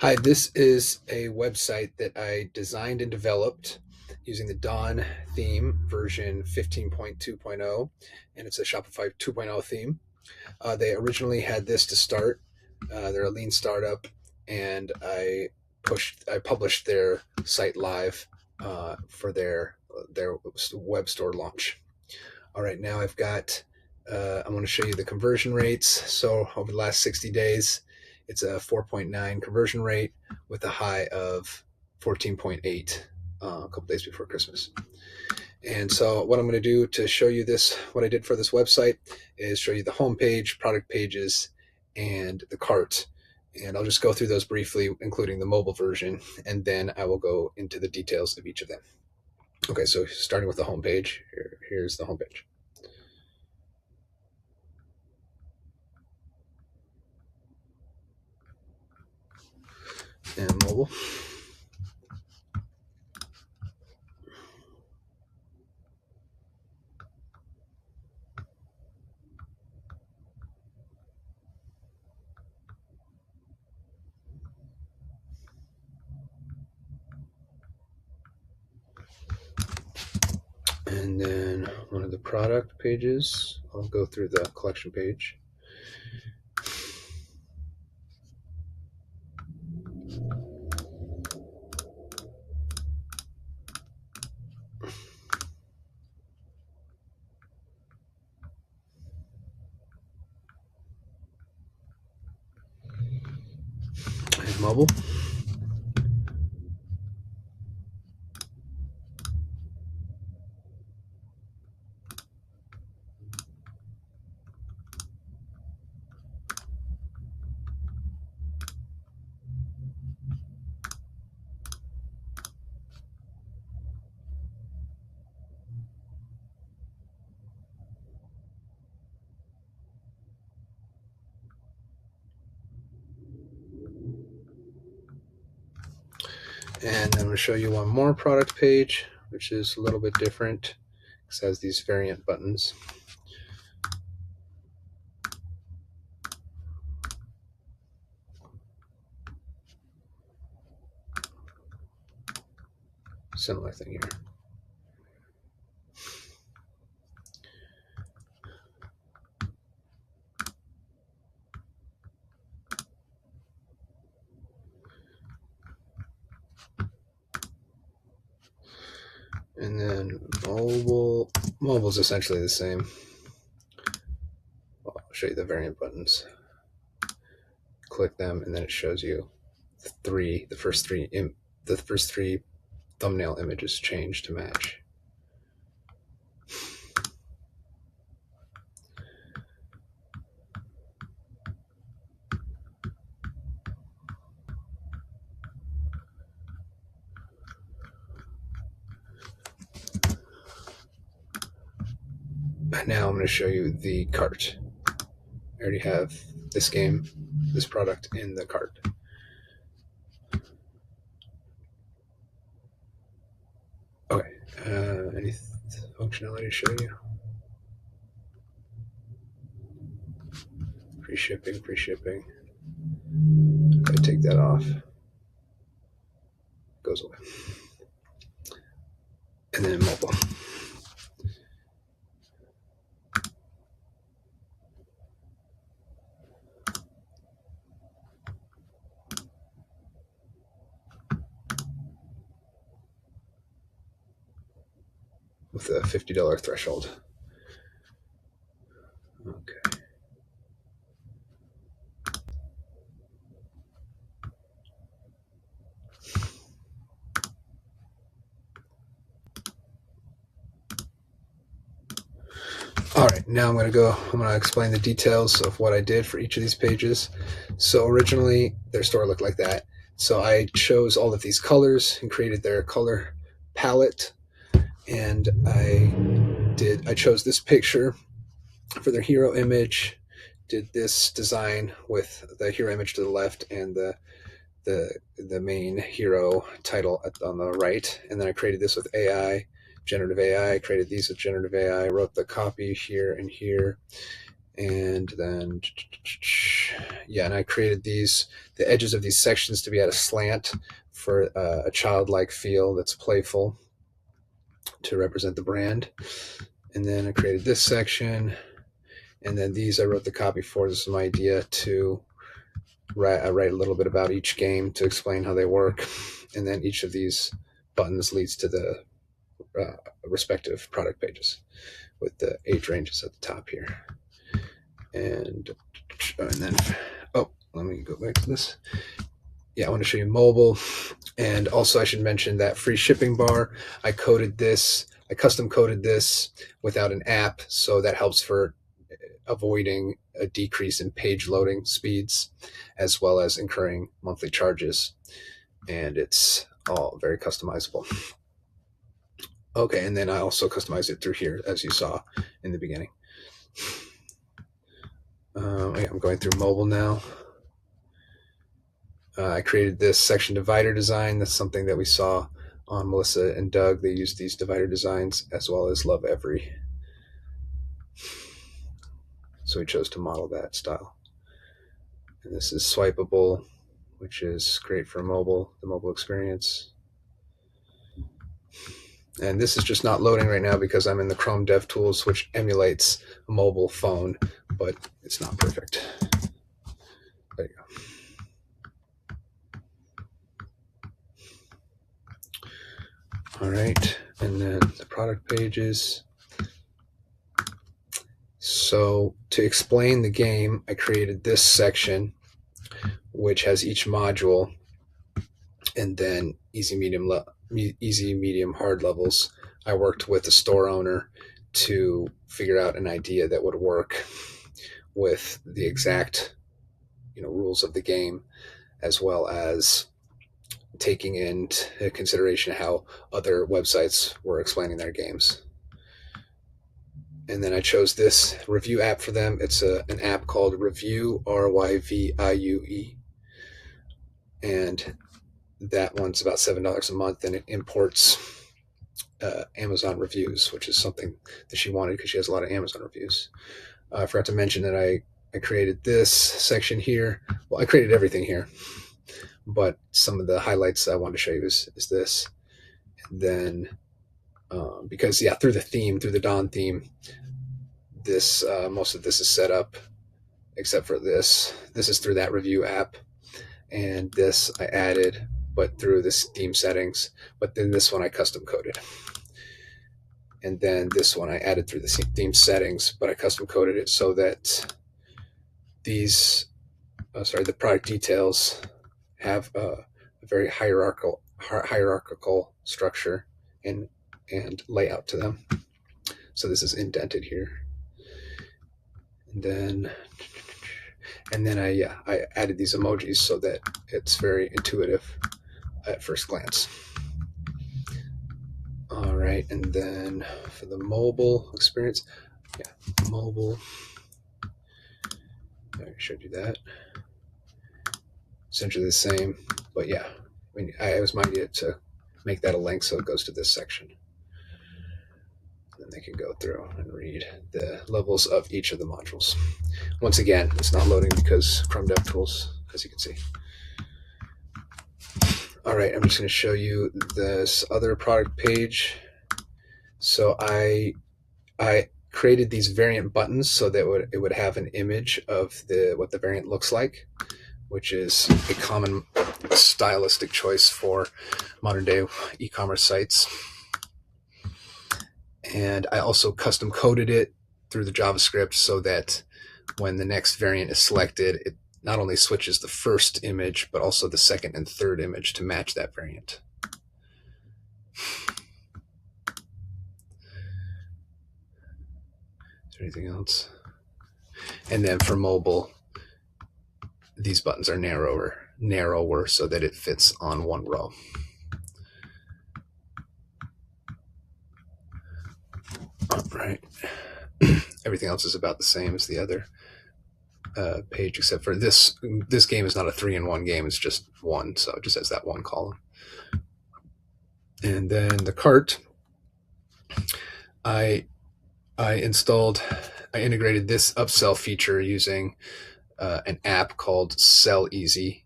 Hi, this is a website that I designed and developed using the Dawn theme version 15.2.0, and it's a Shopify 2.0 theme. They originally had this to start. They're a lean startup, and I published their site live for their web store launch. All right, now I've got. I'm going to show you the conversion rates. So over the last 60 days, it's a 4.9 conversion rate with a high of 14.8 a couple days before Christmas. And so what I'm going to do to show you this, what I did for this website, is show you the home page, product pages, and the cart. And I'll just go through those briefly, including the mobile version, and then I will go into the details of each of them. Okay, so starting with the home page, here's the home page. And mobile. And then one of the product pages, I'll go through the collection page. And mobile. And then I'm going to show you one more product page, which is a little bit different. It has these variant buttons. Similar thing here. And then mobile is essentially the same. I'll show you the variant buttons. Click them, and then it shows you the first three thumbnail images change to match. And now I'm going to show you the cart. I already have this product in the cart. Okay, any functionality to show you? Free shipping. If I take that off, it goes away. And then mobile. With a $50 threshold. Okay. All right, now I'm going to explain the details of what I did for each of these pages. So originally their store looked like that. So I chose all of these colors and created their color palette. And I chose this picture for their hero image, did this design with the hero image to the left and the main hero title on the right. And then I created this with generative AI. I created these with generative AI. I wrote the copy here and here. And then, yeah, and I created the edges of these sections to be at a slant for a childlike feel that's playful to represent the brand. And then I created this section, and then these I wrote the copy for. This is my idea to write a little bit about each game to explain how they work, and then each of these buttons leads to the respective product pages with the age ranges at the top here. And then, oh, let me go back to this. Yeah, I want to show you mobile. And also I should mention that free shipping bar, I custom coded this without an app, so that helps for avoiding a decrease in page loading speeds, as well as incurring monthly charges. And it's all very customizable. Okay, and then I also customized it through here, as you saw in the beginning. I'm going through mobile now. I created this section divider design. That's something that we saw on Melissa and Doug. They used these divider designs, as well as Lovevery. So we chose to model that style. And this is swipeable, which is great for mobile, the mobile experience. And this is just not loading right now because I'm in the Chrome DevTools, which emulates a mobile phone, but it's not perfect. There you go. All right, and then the product pages. So to explain the game, I created this section, which has each module, and then easy, medium, hard levels. I worked with the store owner to figure out an idea that would work with the exact, rules of the game, as well as taking into consideration how other websites were explaining their games. And then I chose this review app for them. It's an app called Review, RYVIUE. And that one's about $7 a month, and it imports Amazon reviews, which is something that she wanted because she has a lot of Amazon reviews. I forgot to mention that I created this section here. Well, I created everything here, but some of the highlights I wanted to show you is this. And then, because through the Dawn theme, this most of this is set up, except for this. This is through that review app, and this I added, but through this theme settings. But then this one I custom coded, and then this one I added through the theme settings, but I custom coded it so that the product details have a very hierarchical structure and layout to them. So this is indented here, and then I added these emojis so that it's very intuitive at first glance. All right, and then for the mobile experience, mobile. I showed you that. Essentially the same, but it was my idea to make that a link so it goes to this section. Then they can go through and read the levels of each of the modules. Once again, it's not loading because Chrome DevTools, as you can see. All right, I'm just going to show you this other product page. So I created these variant buttons so that it would have an image of what the variant looks like, which is a common stylistic choice for modern day e-commerce sites. And I also custom coded it through the JavaScript so that when the next variant is selected, it not only switches the first image, but also the second and third image to match that variant. Is there anything else? And then for mobile, these buttons are narrower so that it fits on one row. All right. Everything else is about the same as the other page, except for this game is not a 3-in-1 game. It's just one, so it just has that one column. And then the cart, I I integrated this upsell feature using an app called Sell Easy.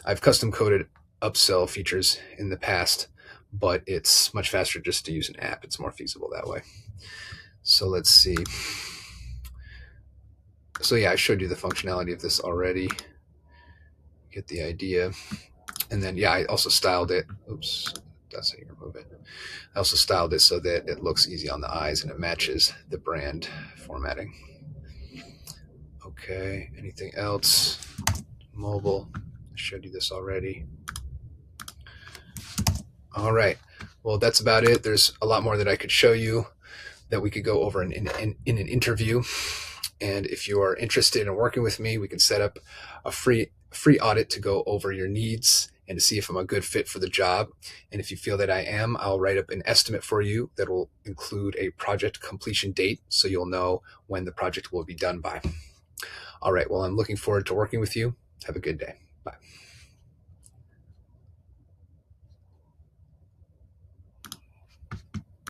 I've custom coded upsell features in the past, but it's much faster just to use an app. It's more feasible that way. So let's see. So yeah, I showed you the functionality of this already. Get the idea. And then yeah, I also styled it. Oops, that's how you remove it. I also styled it so that it looks easy on the eyes and it matches the brand formatting. Okay, anything else? Mobile. I showed you this already. All right. Well, that's about it. There's a lot more that I could show you that we could go over in an interview. And if you are interested in working with me, we can set up a free audit to go over your needs and to see if I'm a good fit for the job. And if you feel that I am, I'll write up an estimate for you that will include a project completion date so you'll know when the project will be done by. All right. Well, I'm looking forward to working with you. Have a good day. Bye.